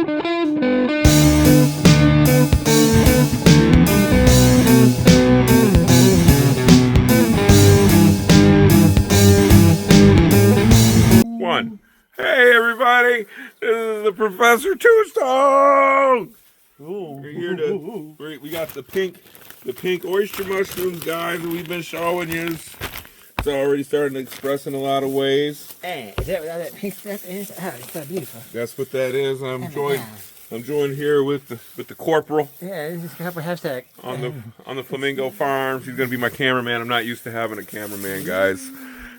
One. Hey everybody, this is the Professor Tombstone. We're here to, we got the pink oyster mushrooms, guys, that we've been showing you. It's already starting to express in a lot of ways. Hey, is that what all that pink stuff is? Oh, it's so beautiful. That's what that is. I'm joined here with the corporal. Yeah, this is a couple hashtag on the Flamingo Farms. He's gonna be my cameraman. I'm not used to having a cameraman, guys.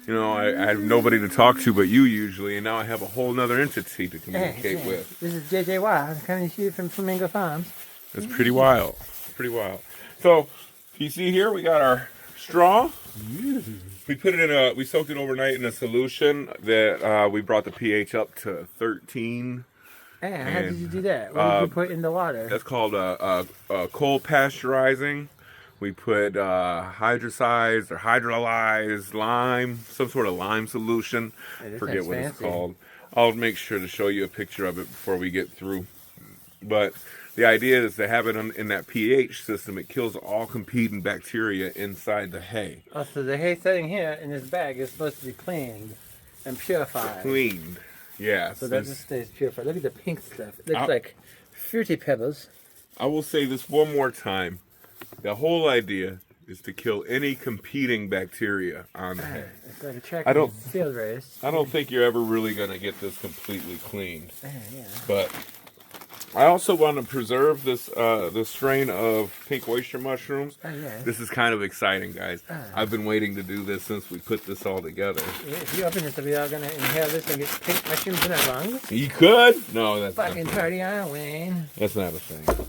You know, I have nobody to talk to but you usually, and now I have a whole nother entity to communicate with. This is JJY. I'm coming to you from Flamingo Farms. It's pretty wild. Pretty wild. So, you see here, we got our straw. We put it in we soaked it overnight in a solution that we brought the pH up to 13. And how did you do that? What did you put in the water? That's called cold pasteurizing. We put hydrosized or hydrolyzed lime, some sort of lime solution. Hey, forget what fancy. it's called. I'll make sure to show you a picture of it before we get through. But the idea is to have it in that pH system. It kills all competing bacteria inside the hay. Oh, so the hay sitting here in this bag is supposed to be cleaned and purified. Cleaned, yes. So that just stays purified. Look at the pink stuff. It looks like fruity pebbles. I will say this one more time. The whole idea is to kill any competing bacteria on the hay. It's like a track and field race. I don't think you're ever really going to get this completely cleaned. Yeah. But I also want to preserve this this strain of pink oyster mushrooms. Oh, yeah. This is kind of exciting, guys. I've been waiting to do this since we put this all together. Yeah, if you open this, are we all going to inhale this and get pink mushrooms in our lungs? You could? No, that's Fucking not. party on, Wayne. That's not a thing.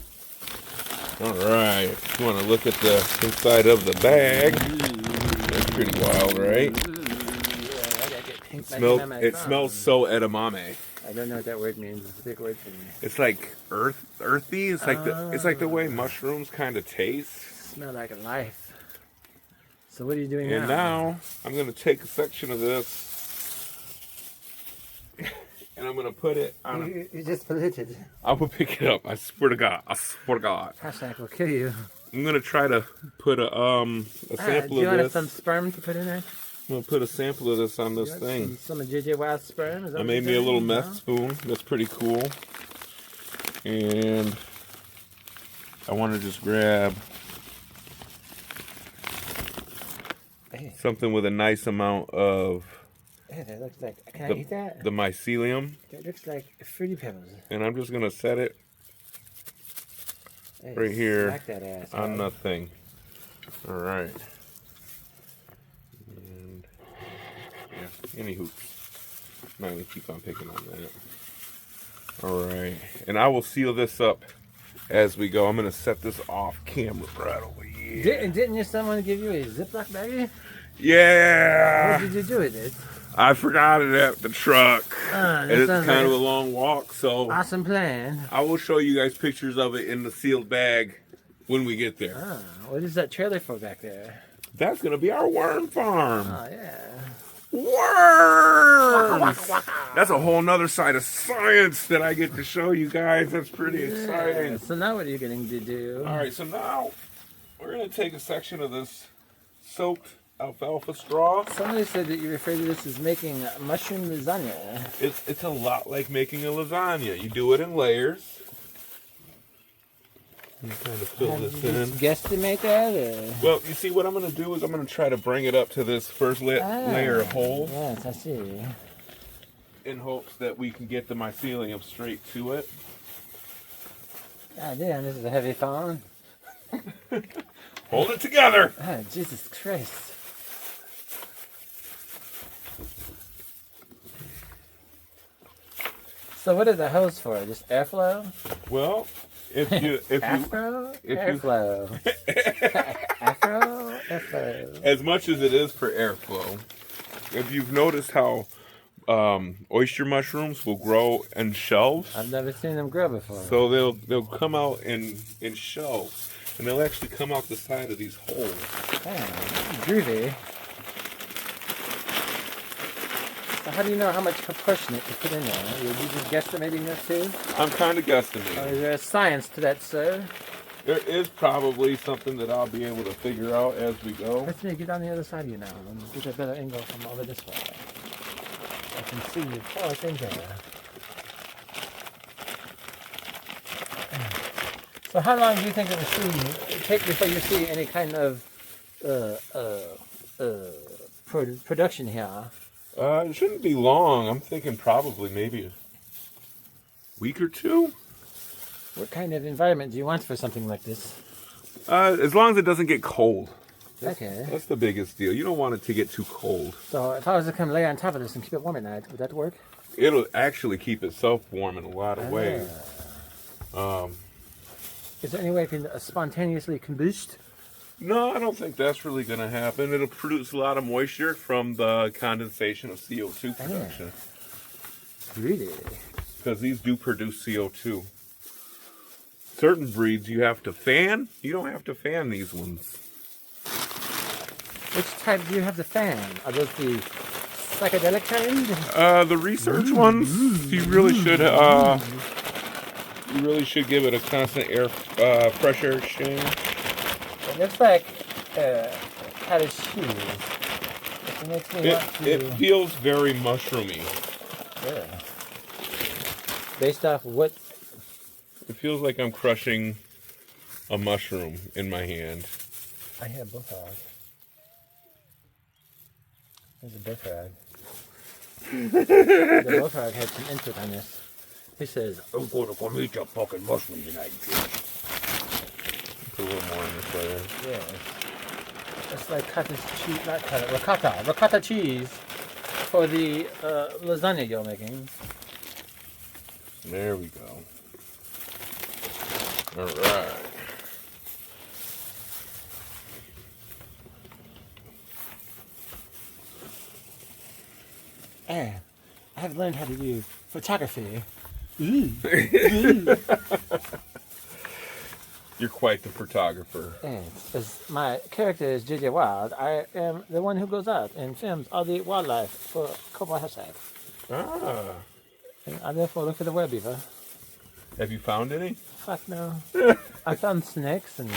All right. You want to look at the inside of the bag? That's pretty wild, right? Yeah, I gotta get pink It smells so edamame. I don't know what that word means. It's a big word for me. It's like earthy. It's like the way mushrooms kind of taste. Smell like a life. So what are you doing now? And now I'm gonna take a section of this and I'm gonna put it on. You just polluted. I will pick it up. I swear to God. I swear to God. Hashtag will kill you. I'm gonna try to put a sample do you of want this. some sperm to put in there? I'm gonna put a sample of this on this thing. Some of JJY's sperm. Is that I what made you're me a doing? little meth spoon. That's pretty cool. And I want to just grab something with a nice amount of That looks like. Can I eat that? the mycelium. That looks like fruity pebbles. And I'm just gonna set it right here Smack that ass, on right? the thing. All right. And yeah, anywho, I'm not gonna keep on picking on that. All right, and I will seal this up as we go. I'm gonna set this off camera right over here. Didn't your son want to give you a Ziploc baggie? Yeah. What did you do with it? I forgot it at the truck. That And it's sounds kind like of a long walk, so awesome plan. I will show you guys pictures of it in the sealed bag when we get there. What is that trailer for back there? That's gonna be our worm farm. Oh yeah. Worms! That's a whole nother side of science that I get to show you guys. That's pretty exciting. So now what are you getting to do? All right, so now we're gonna take a section of this soaked alfalfa straw. Somebody said that you refer to this as making mushroom lasagna. It's a lot like making a lasagna. You do it in layers. I'm kind of fill this in. Guesstimate that? Or? Well, you see, what I'm going to do is I'm going to try to bring it up to this first layer of holes. Yes, I see. In hopes that we can get the mycelium straight to it. God damn, this is a heavy phone. Hold it together! Oh, Jesus Christ. So what are the hose for? Just airflow? Well, if you Afro? if Airflow. Afro? Airflow. as much as it is for airflow, if you've noticed how oyster mushrooms will grow in shelves, I've never seen them grow before. so they'll come out in shelves, and they'll actually come out the side of these holes. Damn, groovy. So how do you know how much proportionate to put in there? Are you just guesstimating that too? I'm kind of Or guesstimating. is there a science to that, sir? There is probably something that I'll be able to figure out as we go. Let's get on the other side of you now and get a better angle from over this way. I can see you close in there. So how long do you think it will take before you see any kind of production here? It shouldn't be long. I'm thinking probably maybe a week or two. What kind of environment do you want for something like this? As long as it doesn't get cold. Okay. That's the biggest deal. You don't want it to get too cold. So if I was to come lay on top of this and keep it warm at night, would that work? It'll actually keep itself warm in a lot of ways. Is there any way it can spontaneously combust? No, I don't think that's really going to happen. It'll produce a lot of moisture from the condensation of CO2 production. Really? Because these do produce CO2. Certain breeds you have to fan. You don't have to fan these ones. Which type do you have to fan? Are those the psychedelic kind? The research ones, you really should give it a constant air pressure exchange. It looks like cottage cheese. It makes me want to... It feels very mushroomy. Yeah. Based off what? It feels like I'm crushing a mushroom in my hand. I hear bullfrog. There's a bullfrog. The bullfrog had some input on this. He says, "I'm going to come eat your fucking mushroom tonight." Put a little more in this layer. Yeah. It's like cottage cheese, not cottage, ricotta cheese for the lasagna you're making. There we go. All right. And I've learned how to do photography. You're quite the photographer. And as my character is JJ Wild, I am the one who goes out and films all the wildlife for Cobra hashtag. Ah. And I therefore look for the were beaver. Have you found any? Fuck no. I found snakes and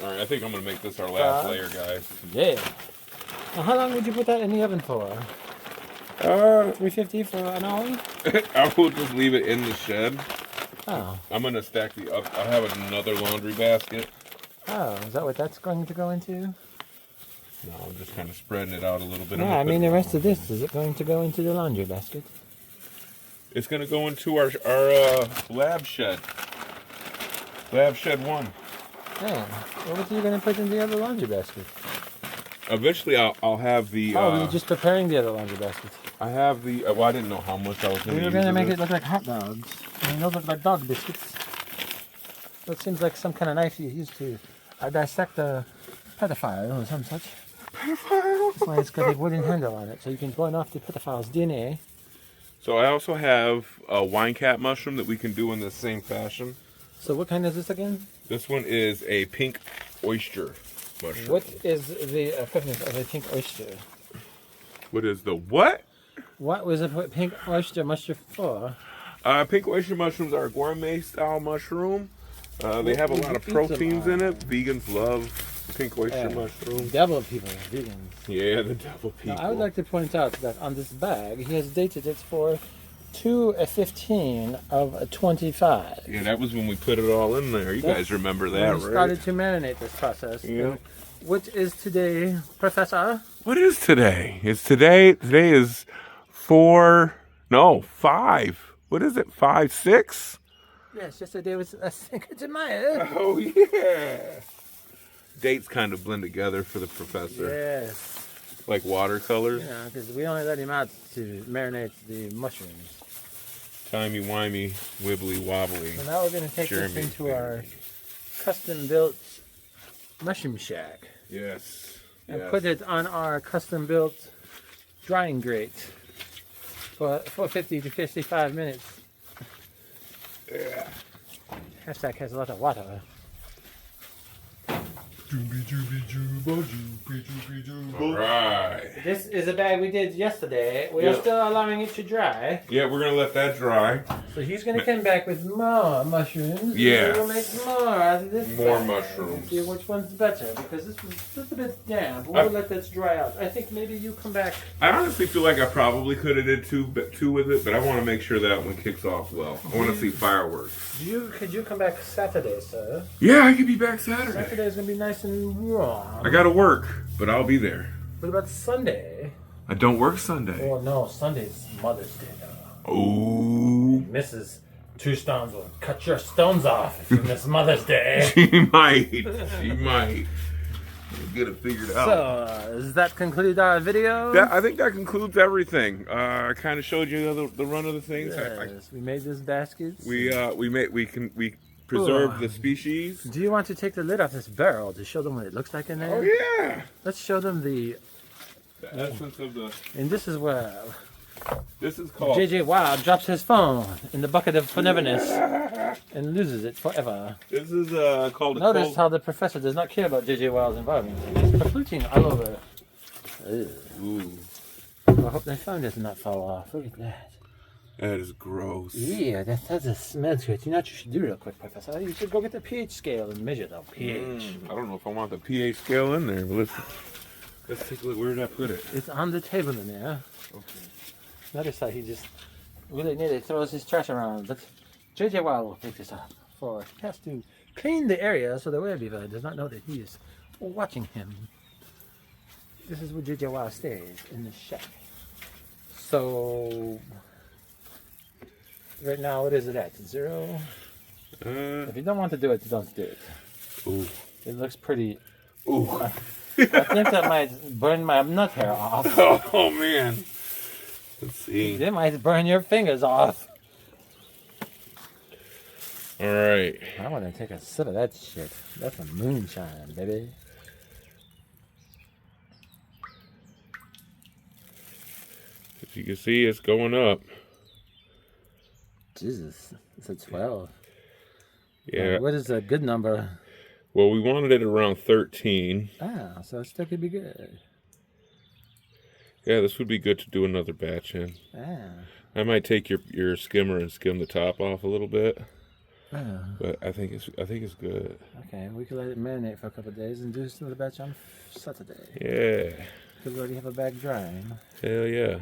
All right, I think I'm going to make this our last layer, guys. yeah. Now, how long would you put that in the oven for? 350 for an hour? I will just leave it in the shed. Oh. I'm going to stack the up. I have another laundry basket. Oh, is that what that's going to go into? No, I'm just kind of spreading it out a little bit. No, I mean the rest of this, is it going to go into the laundry basket? It's going to go into our lab shed. Lab shed 1. Yeah. Well, what are you going to put in the other laundry basket? Eventually, I'll have the... Oh, you're just preparing the other laundry basket. I have the... well, I didn't know how much I was going to use. We were going to make it look like hot dogs. I mean, those look like dog biscuits. That seems like some kind of knife you use to dissect a pedophile or some such. Pedophile? That's why it's got a wooden handle on it, so you can burn off the pedophile's DNA. So I also have a wine cap mushroom that we can do in the same fashion. So what kind is this again? This one is a pink oyster mushroom. What is the equivalent of a pink oyster? What is the what? What was a pink oyster mushroom for? Pink oyster mushrooms are a gourmet style mushroom. They have a lot of proteins in it. Vegans love pink oyster mushroom. Devil people, vegans. Yeah, the devil people. Now, I would like to point out that on this bag, he has dated it for 2/15/25. Yeah, that was when we put it all in there. You guys remember that, We right? started to marinate this process. Yeah. What is today, Professor? What is today? Today is 5. What is it? 5, 6? Yes, yesterday was a Cinco de Mayo. Oh, yeah. Dates kind of blend together for the professor. Yes. Like watercolors. Yeah, because we only let him out to marinate the mushrooms. Timey-wimey, wibbly-wobbly. So now we're going to take this Jeremy. into our custom-built mushroom shack. Yes. And yes. put it on our custom-built drying grate for 50 to 55 minutes. Yeah. Hashtag has a lot of water. All right. This is a bag we did yesterday. We Yeah. are still allowing it to dry. Yeah, we're gonna let that dry. So he's gonna come back with more mushrooms. Yeah. We'll make more out of this. More bag. mushrooms. See which one's better, because this was just a bit damp. We'll let this dry out. I think maybe you come back. I honestly feel like I probably could have did two with it, but I want to make sure that one kicks off well. I want to see fireworks. Could you come back Saturday, sir? Yeah, I could be back Saturday. Saturday's gonna be nice and warm. I gotta work, but I'll be there. What about Sunday? I don't work Sunday. Oh no, Sunday's Mother's Day. Oh, Mrs. Two Stones will cut your stones off if you miss Mother's Day. she might. She might. We'll get it figured out. So, does that conclude our video? I think that concludes everything. I kind of showed you the run of the things. Yes, we made this basket. We preserved the species. Do you want to take the lid off this barrel to show them what it looks like in there? Oh yeah. Let's show them the essence of the. And this is where This is called. JJ Wild drops his phone in the bucket of foreverness and loses it forever. This is called. Notice how the professor does not care about JJ Wild's environment. He's polluting all over. Ew. Ooh, I hope the phone does not fall off. Look at that. that is gross. Yeah, that doesn't smell good. You know what you should do real quick, Professor? You should go get the pH scale and measure the pH. I don't know if I want the pH scale in there, but let's take a look. Where did I put it? It's on the table in there. Okay. Notice how he just really nearly throws his trash around. But JJ Wild will pick this up. For he has to clean the area so the werebeaver does not know that he is watching him. This is where JJ Wild stays, in the shack. So right now, what is it at? 0? If you don't want to do it, don't do it. Ooh. It looks pretty. Ooh. I think that might burn my nut hair off. Oh man. Let's see. It might burn your fingers off. All right. I want to take a sip of that shit. That's a moonshine, baby. As you can see, it's going up. Jesus, it's a 12. Yeah. What is a good number? Well, we wanted it around 13. Ah, so it still could be good. Yeah, this would be good to do another batch in. Ah. I might take your skimmer and skim the top off a little bit, Ah. but I think it's good. Okay, we could let it marinate for a couple of days and do another batch on Saturday. Yeah. Because we already have a bag drying. Hell yeah.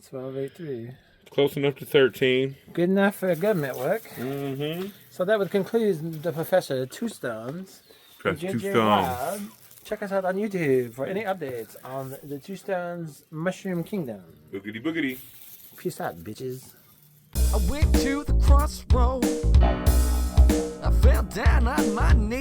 1283. Close enough to 13. Good enough for government work. Mm-hmm. So that would conclude the Professor Two Stones. Press 2 JJ stones. Wild. Check us out on YouTube for any updates on the Two Stones Mushroom Kingdom. Boogity boogity. Peace out, bitches. I went to the crossroad. I fell down on my knees.